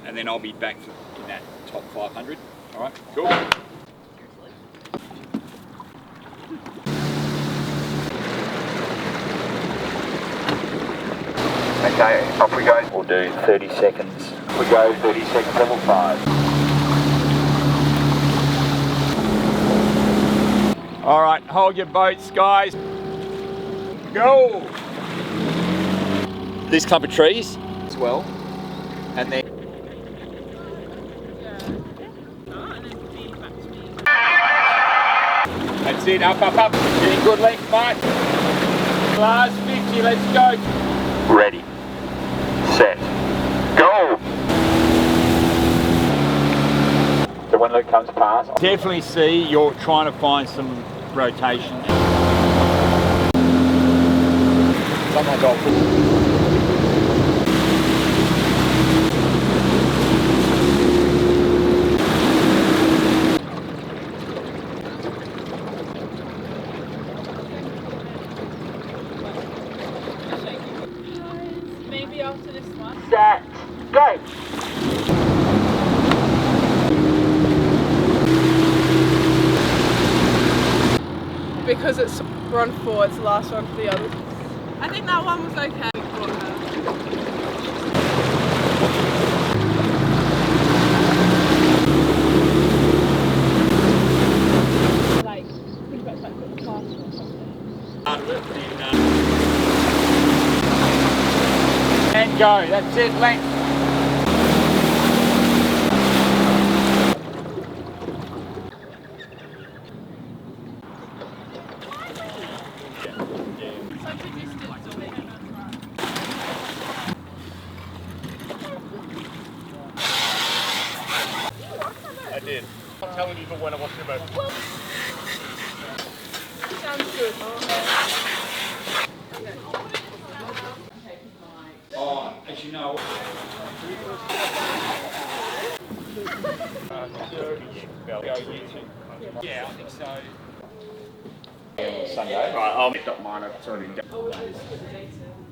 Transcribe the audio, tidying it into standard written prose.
and then I'll be back in that top 500. All right, cool. Okay, off we go. We'll do 30 seconds. We go 30 seconds, level 5. All right, hold your boats, guys. Go! This clump of trees as well, and then. That's it, up, up, up. Getting good length, mate. Last 50, let's go. Ready, set, go! So when Luke comes past, Definitely see you're trying to find some rotation. Sometimes I'll put. Maybe after this one. set, go! Because it's run 4, it's the last one for the others. I think that one was okay. Like, think about like the class or something. And go, that's it, length. Such a distance away. I did. I'm telling you, but when I watch your boat. Sounds good. Oh, as you know. Yeah, I think so. Sunday. Right, I'll make up mine. I've already done.